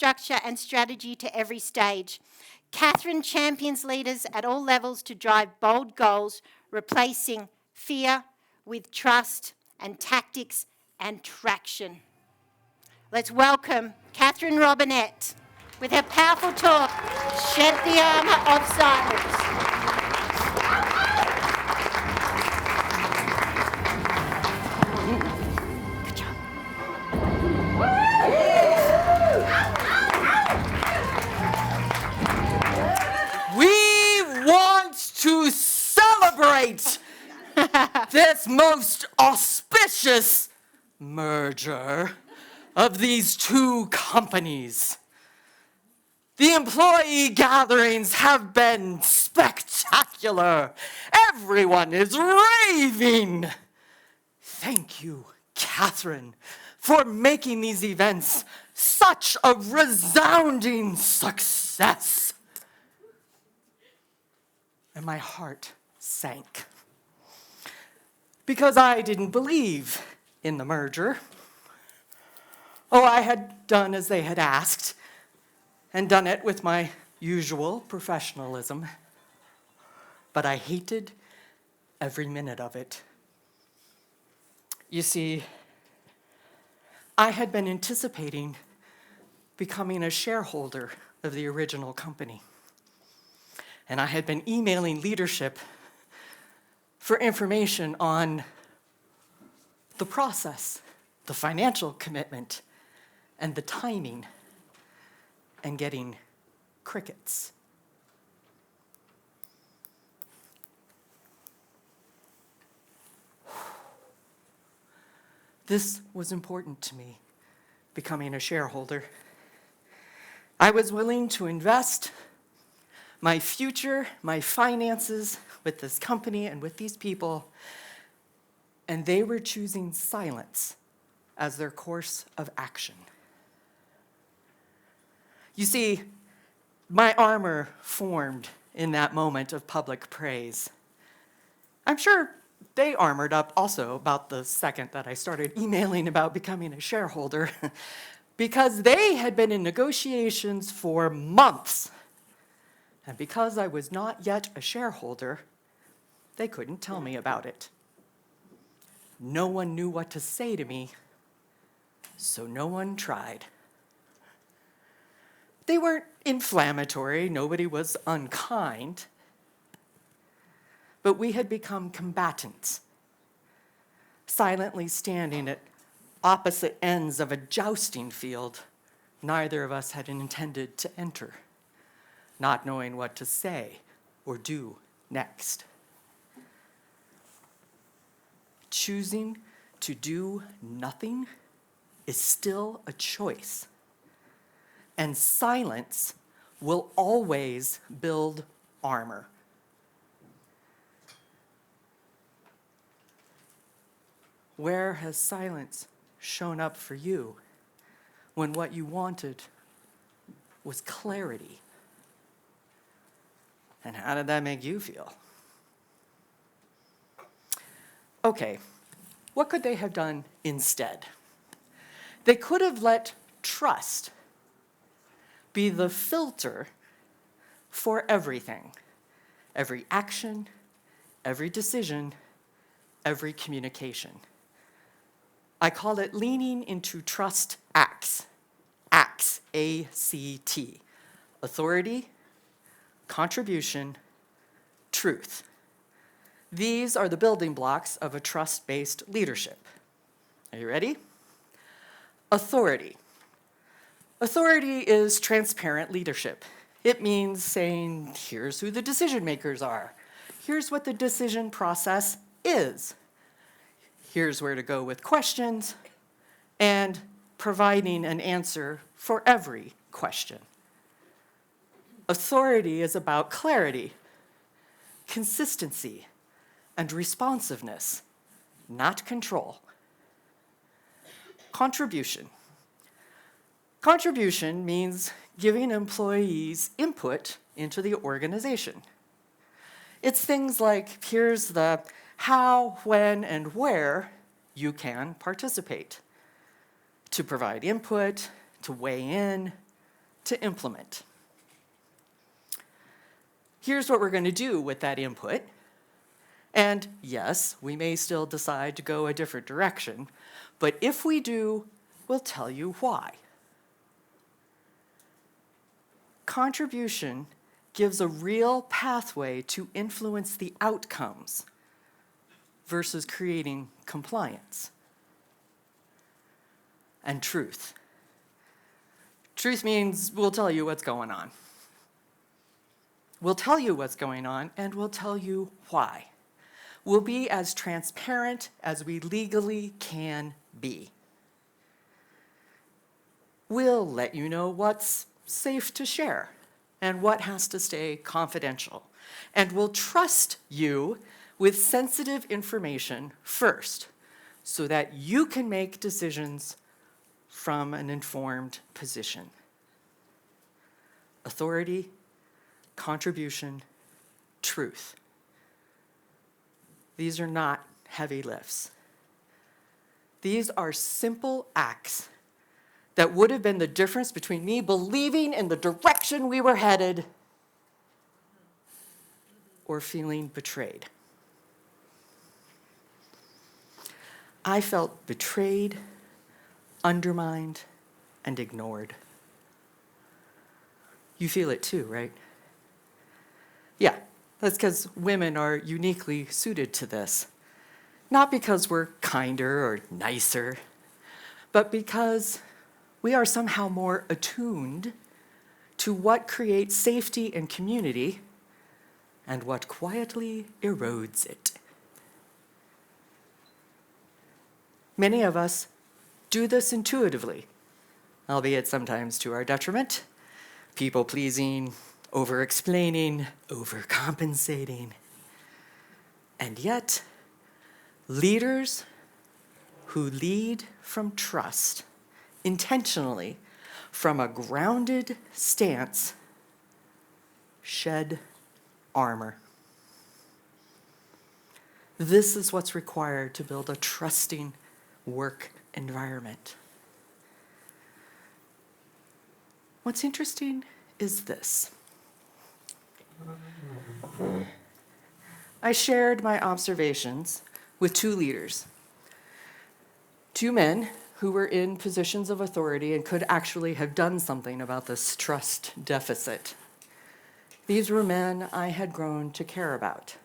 structure, and strategy to every stage. Katherine champions leaders at all levels to drive bold goals, replacing fear with trust and tactics and traction. Let's welcome Katherine Robinette with her powerful talk, Shed the Armour of Silence. Good job. We want to celebrate this most auspicious merger of these two companies. The employee gatherings have been spectacular. Everyone is raving. Thank you, Katherine, for making these events such a resounding success. And my heart sank. Because I didn't believe in the merger. Oh, I had done as they had asked, and done it with my usual professionalism. But I hated every minute of it. You see, I had been anticipating becoming a shareholder of the original company. And I had been emailing leadership for information on the process, the financial commitment, and the timing, and getting crickets. This was important to me, becoming a shareholder. I was willing to invest my future, my finances with this company and with these people, and they were choosing silence as their course of action. You see, my armor formed in that moment of public praise. I'm sure they armored up also about the second that I started emailing about becoming a shareholder, because they had been in negotiations for months. And because I was not yet a shareholder, they couldn't tell me about it. No one knew what to say to me, so no one tried. They weren't inflammatory, nobody was unkind, but we had become combatants, silently standing at opposite ends of a jousting field neither of us had intended to enter, not knowing what to say or do next. Choosing to do nothing is still a choice. And silence will always build armor. Where has silence shown up for you when what you wanted was clarity? And how did that make you feel? Okay, what could they have done instead? They could have let trust be the filter for everything. Every action, every decision, every communication. I call it leaning into Trust A.C.T.s. A.C.T.s, A-C-T. Authority, contribution, truth. These are the building blocks of a trust-based leadership. Are you ready? Authority. Authority is transparent leadership. It means saying, here's who the decision makers are. Here's what the decision process is. Here's where to go with questions, and providing an answer for every question. Authority is about clarity, consistency, and responsiveness, not control. Contribution. Contribution means giving employees input into the organization. It's things like, here's the how, when, and where you can participate. To provide input, to weigh in, to implement. Here's what we're going to do with that input. And yes, we may still decide to go a different direction, but if we do, we'll tell you why. Contribution gives a real pathway to influence the outcomes versus creating compliance. And truth. Truth means we'll tell you what's going on. We'll tell you what's going on, and we'll tell you why. We'll be as transparent as we legally can be. We'll let you know what's safe to share and what has to stay confidential. And we'll trust you with sensitive information first so that you can make decisions from an informed position. Authority, contribution, truth. These are not heavy lifts. These are simple acts that would have been the difference between me believing in the direction we were headed or feeling betrayed. I felt betrayed, undermined, and ignored. You feel it too, right? Yeah, that's because women are uniquely suited to this. Not because we're kinder or nicer, but because we are somehow more attuned to what creates safety and community and what quietly erodes it. Many of us do this intuitively, albeit sometimes to our detriment. People-pleasing, over-explaining, overcompensating. And yet, leaders who lead from trust, intentionally, from a grounded stance, shed armor. This is what's required to build a trusting work environment. What's interesting is this. I shared my observations with two leaders, two men who were in positions of authority and could actually have done something about this trust deficit. These were men I had grown to care about,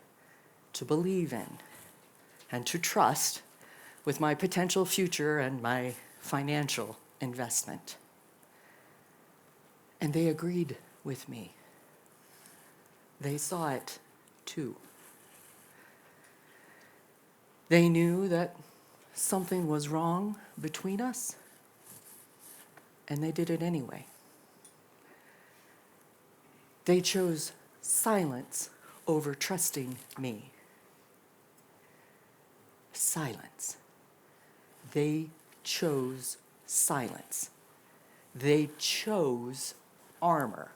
to believe in, and to trust with my potential future and my financial investment. And they agreed with me. They saw it too. They knew that something was wrong between us, and they did it anyway. They chose silence over trusting me. Silence. They chose silence. They chose armor.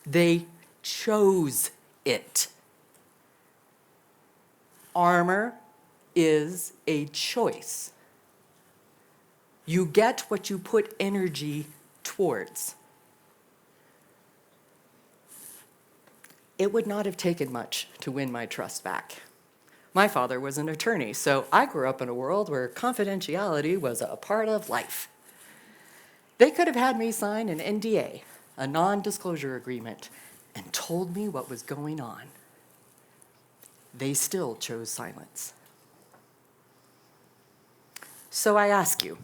They chose it. Armor is a choice. You get what you put energy towards. It would not have taken much to win my trust back. My father was an attorney, so I grew up in a world where confidentiality was a part of life. They could have had me sign an NDA, a non-disclosure agreement, and told me what was going on. They still chose silence. So I ask you,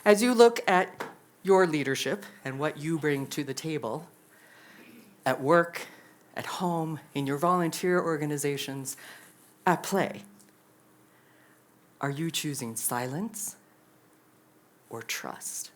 as you look at your leadership and what you bring to the table, at work, at home, in your volunteer organizations, at play, are you choosing silence or trust?